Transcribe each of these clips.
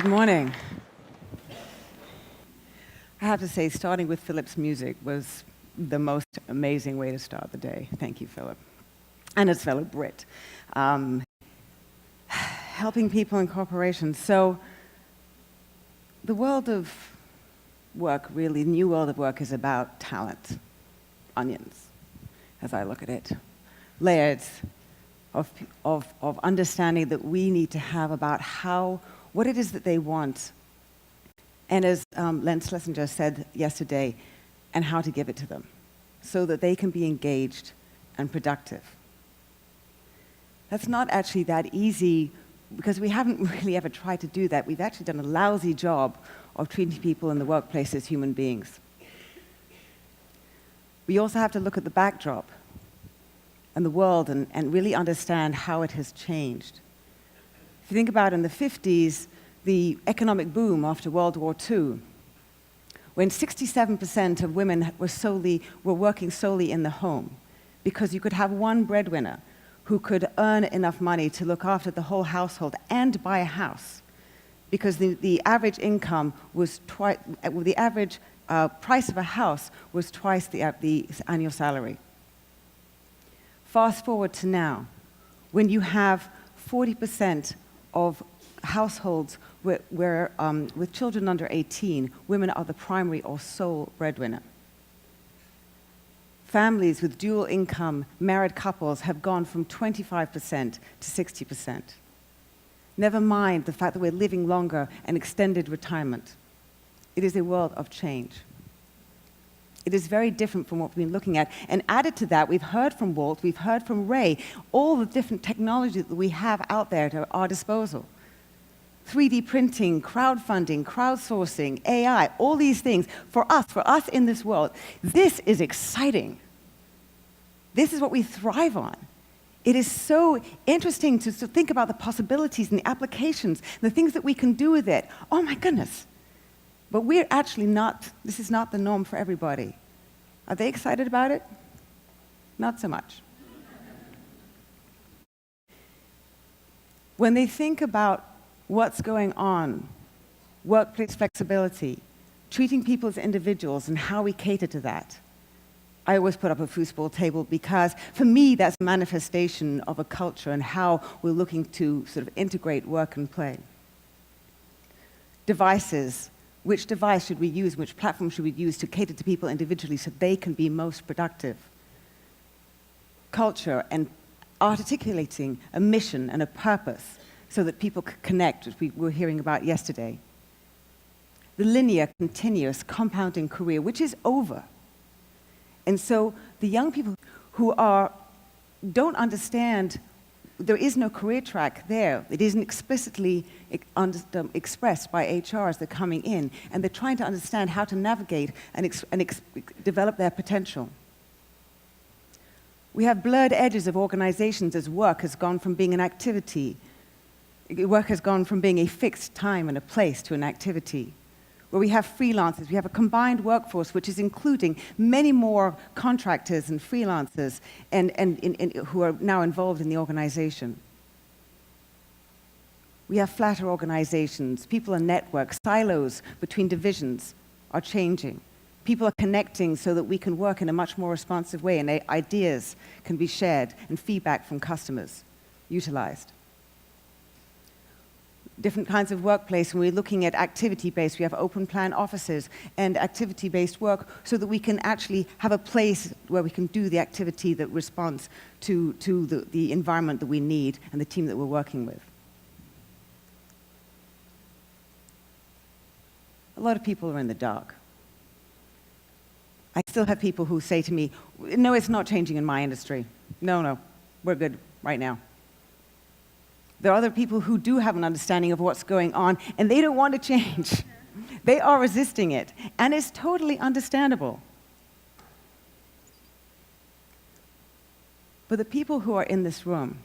Good morning. I have to say, starting with Philip's music was the most amazing way to start the day. Thank you, Philip. And his fellow Brit. Helping people in corporations. So, the world of work, really, the new world of work is about talent. Onions, as I look at it. Layers of understanding that we need to have about what it is that they want. And as Len Schlesinger said yesterday, and how to give it to them so that they can be engaged and productive. That's not actually that easy because we haven't really ever tried to do that. We've actually done a lousy job of treating people in the workplace as human beings. We also have to look at the backdrop and the world and really understand how it has changed. If you think about in the 50s, the economic boom after World War II, when 67% of women were working solely in the home, because you could have one breadwinner who could earn enough money to look after the whole household and buy a house, because the average income was the average price of a house was twice the annual salary. Fast forward to now, when you have 40% of households where with children under 18, women are the primary or sole breadwinner. Families with dual income, married couples have gone from 25% to 60%. Never mind the fact that we're living longer and extended retirement. It is a world of change. It is very different from what we've been looking at. And added to that, we've heard from Walt, we've heard from Ray, all the different technologies that we have out there at our disposal. 3D printing, crowdfunding, crowdsourcing, AI, all these things, for us in this world, this is exciting. This is what we thrive on. It is so interesting to think about the possibilities and the applications, and the things that we can do with it. Oh my goodness. But we're actually not, this is not the norm for everybody. Are they excited about it? Not so much. When they think about what's going on, workplace flexibility, treating people as individuals and how we cater to that, I always put up a foosball table because, for me, that's a manifestation of a culture and how we're looking to sort of integrate work and play. Devices. Which device should we use? Which platform should we use to cater to people individually so they can be most productive? Culture and articulating a mission and a purpose so that people can connect, which we were hearing about yesterday. The linear, continuous, compounding career, which is over. And so the young people who don't understand there is no career track there. It isn't explicitly expressed by HR as they're coming in, and they're trying to understand how to navigate and develop their potential. We have blurred edges of organizations as work has gone from being an activity. Work has gone from being a fixed time and a place to an activity. Where we have freelancers, we have a combined workforce which is including many more contractors and freelancers who are now involved in the organization. We have flatter organizations, people in networks, silos between divisions are changing. People are connecting so that we can work in a much more responsive way and ideas can be shared and feedback from customers utilized. Different kinds of workplace, when we're looking at activity-based, we have open plan offices and activity-based work so that we can actually have a place where we can do the activity that responds to the environment that we need and the team that we're working with. A lot of people are in the dark. I still have people who say to me, no, it's not changing in my industry. No, we're good right now. There are other people who do have an understanding of what's going on, and they don't want to change. They are resisting it, and it's totally understandable. But the people who are in this room,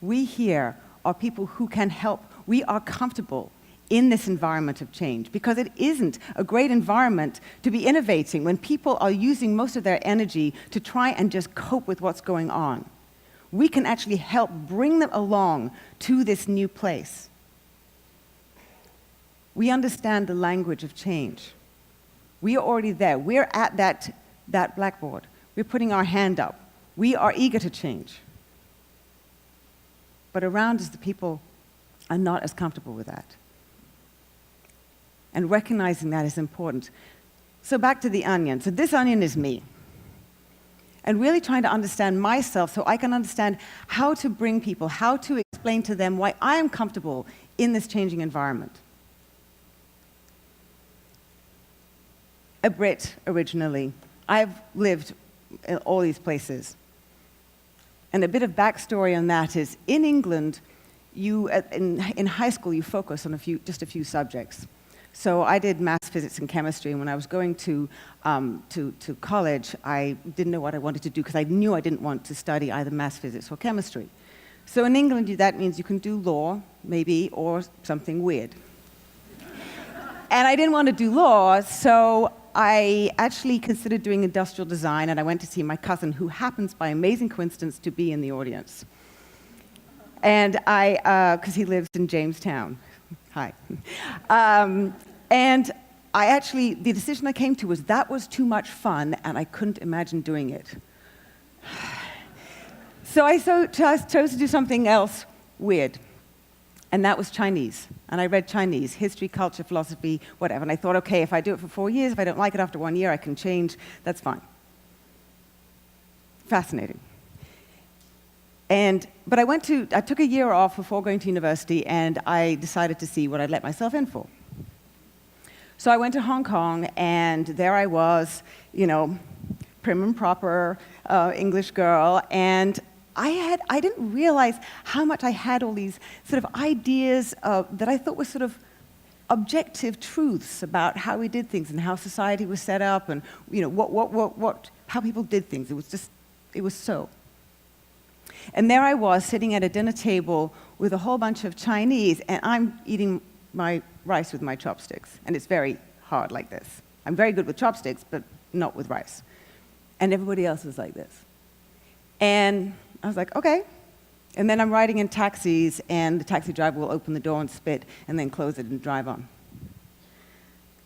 we here are people who can help. We are comfortable in this environment of change because it isn't a great environment to be innovating when people are using most of their energy to try and just cope with what's going on. We can actually help bring them along to this new place. We understand the language of change. We are already there. We're at that blackboard. We're putting our hand up. We are eager to change. But around us, the people are not as comfortable with that. And recognizing that is important. So back to the onion. So this onion is me. And really trying to understand myself so I can understand how to bring people, how to explain to them why I am comfortable in this changing environment. A Brit originally. I've lived in all these places. And a bit of backstory on that is, in England, in high school, you focus on just a few subjects. So I did maths, physics, and chemistry, and when I was going to college, I didn't know what I wanted to do because I knew I didn't want to study either maths, physics, or chemistry. So in England, that means you can do law, maybe, or something weird. And I didn't want to do law, so I actually considered doing industrial design, and I went to see my cousin, who happens, by amazing coincidence, to be in the audience. And because he lives in Jamestown. Hi. And the decision I came to was that was too much fun, and I couldn't imagine doing it. So I chose to do something else weird, and that was Chinese. And I read Chinese, history, culture, philosophy, whatever. And I thought, okay, if I do it for 4 years, if I don't like it after 1 year, I can change. That's fine. Fascinating. But I took a year off before going to university, and I decided to see what I'd let myself in for. So I went to Hong Kong, and there I was, prim and proper English girl, and I didn't realize how much I had all these sort of ideas that I thought were sort of objective truths about how we did things and how society was set up, and how people did things. It was so. And there I was, sitting at a dinner table with a whole bunch of Chinese, and I'm eating my rice with my chopsticks. And it's very hard like this. I'm very good with chopsticks, but not with rice. And everybody else is like this. And I was like, okay. And then I'm riding in taxis, and the taxi driver will open the door and spit, and then close it and drive on.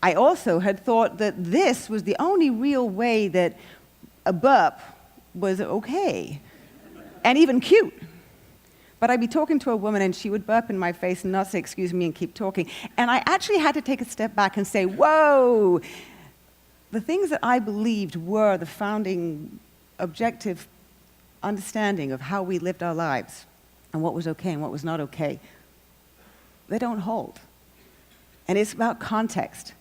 I also had thought that this was the only real way that a burp was okay. And even cute. But I'd be talking to a woman, and she would burp in my face and not say, excuse me, and keep talking. And I actually had to take a step back and say, whoa, the things that I believed were the founding objective understanding of how we lived our lives and what was okay and what was not okay, they don't hold. And it's about context.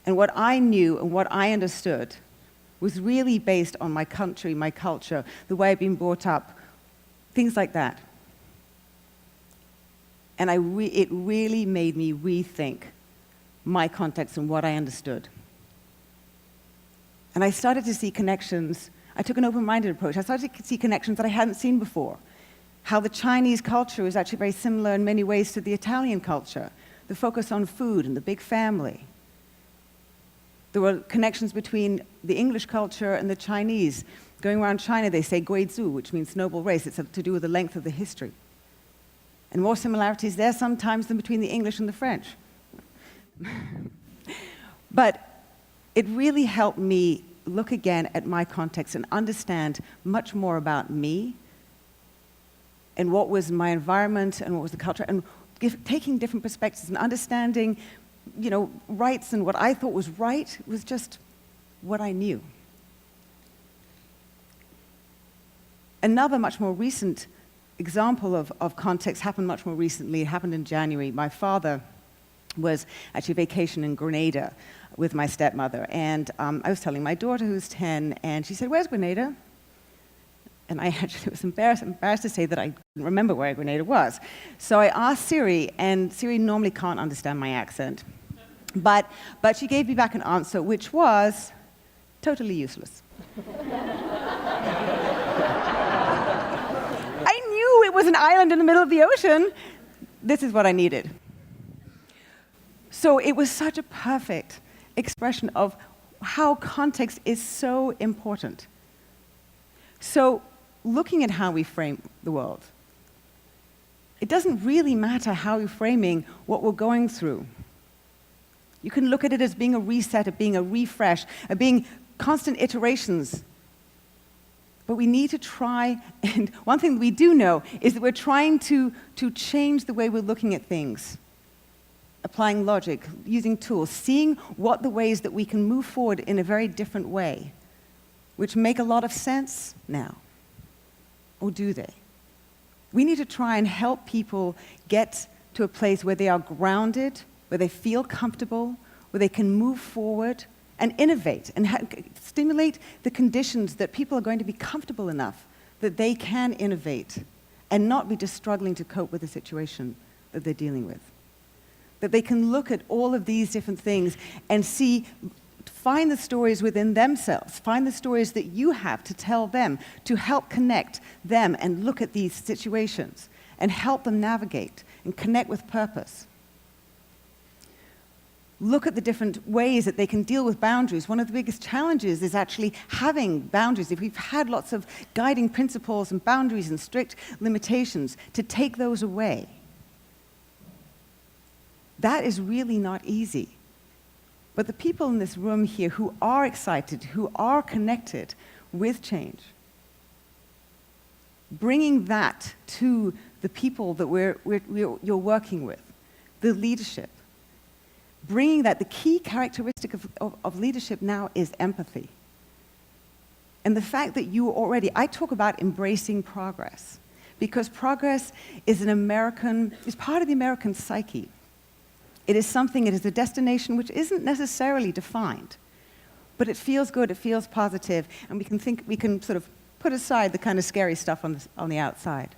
And what I knew and what I understood was really based on my country, my culture, the way I'd been brought up, things like that. And it really made me rethink my context and what I understood. And I started to see connections. I took an open-minded approach. I started to see connections that I hadn't seen before. How the Chinese culture is actually very similar in many ways to the Italian culture. The focus on food and the big family. There were connections between the English culture and the Chinese. Going around China, they say Guizhu, which means noble race. It's to do with the length of the history. And more similarities there sometimes than between the English and the French. But it really helped me look again at my context and understand much more about me and what was my environment and what was the culture, and taking different perspectives and understanding rights, and what I thought was right was just what I knew. Another much more recent example of context happened much more recently. It happened in January. My father was actually vacation in Grenada with my stepmother, and I was telling my daughter, who's 10, and she said, "Where's Grenada?" And I actually was embarrassed to say that I didn't remember where Grenada was. So I asked Siri, and Siri normally can't understand my accent. But she gave me back an answer, which was totally useless. I knew it was an island in the middle of the ocean. This is what I needed. So it was such a perfect expression of how context is so important. So looking at how we frame the world, it doesn't really matter how we're framing what we're going through. You can look at it as being a reset, of being a refresh, of being constant iterations. But we need to try, and one thing we do know is that we're trying to change the way we're looking at things. Applying logic, using tools, seeing what the ways that we can move forward in a very different way, which make a lot of sense now. Or do they? We need to try and help people get to a place where they are grounded, where they feel comfortable, where they can move forward and innovate and stimulate the conditions that people are going to be comfortable enough that they can innovate and not be just struggling to cope with the situation that they're dealing with. That they can look at all of these different things and find the stories within themselves, find the stories that you have to tell them, to help connect them and look at these situations and help them navigate and connect with purpose. Look at the different ways that they can deal with boundaries. One of the biggest challenges is actually having boundaries. If we've had lots of guiding principles and boundaries and strict limitations, to take those away. That is really not easy. But the people in this room here who are excited, who are connected with change, bringing that to the people that you're working with, the leadership, bringing that, the key characteristic of leadership now is empathy. And the fact that I talk about embracing progress, because progress is part of the American psyche. It is a destination which isn't necessarily defined, but it feels good, it feels positive, and we can sort of put aside the kind of scary stuff on the outside.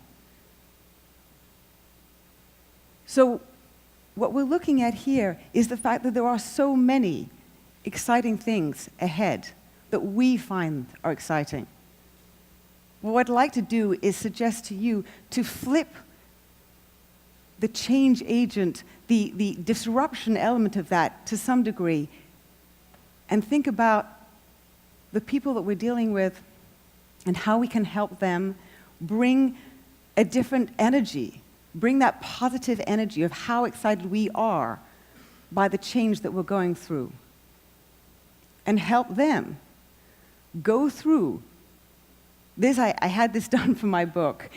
So what we're looking at here is the fact that there are so many exciting things ahead that we find are exciting. What I'd like to do is suggest to you to flip the change agent, the disruption element of that to some degree, and think about the people that we're dealing with and how we can help them bring a different energy, bring that positive energy of how excited we are by the change that we're going through, and help them go through this. I had this done for my book.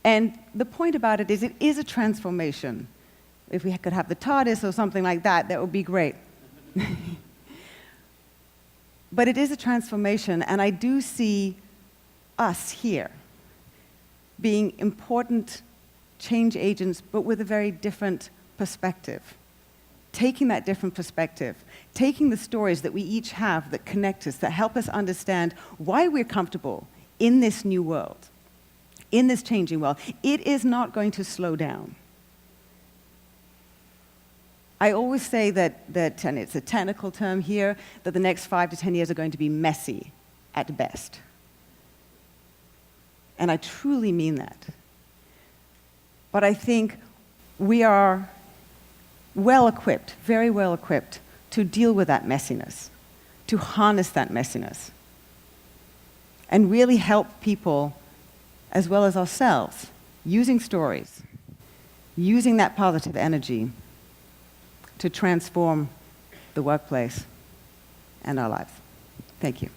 And the point about it is a transformation. If we could have the TARDIS or something like that, that would be great. But it is a transformation, and I do see us here being important change agents, but with a very different perspective. Taking that different perspective, taking the stories that we each have that connect us, that help us understand why we're comfortable in this new world. In this changing world, it is not going to slow down. I always say that, and it's a technical term here, that the next 5 to 10 years are going to be messy at best. And I truly mean that. But I think we are well equipped, very well equipped, to deal with that messiness, to harness that messiness, and really help people as well as ourselves, using stories, using that positive energy to transform the workplace and our lives. Thank you.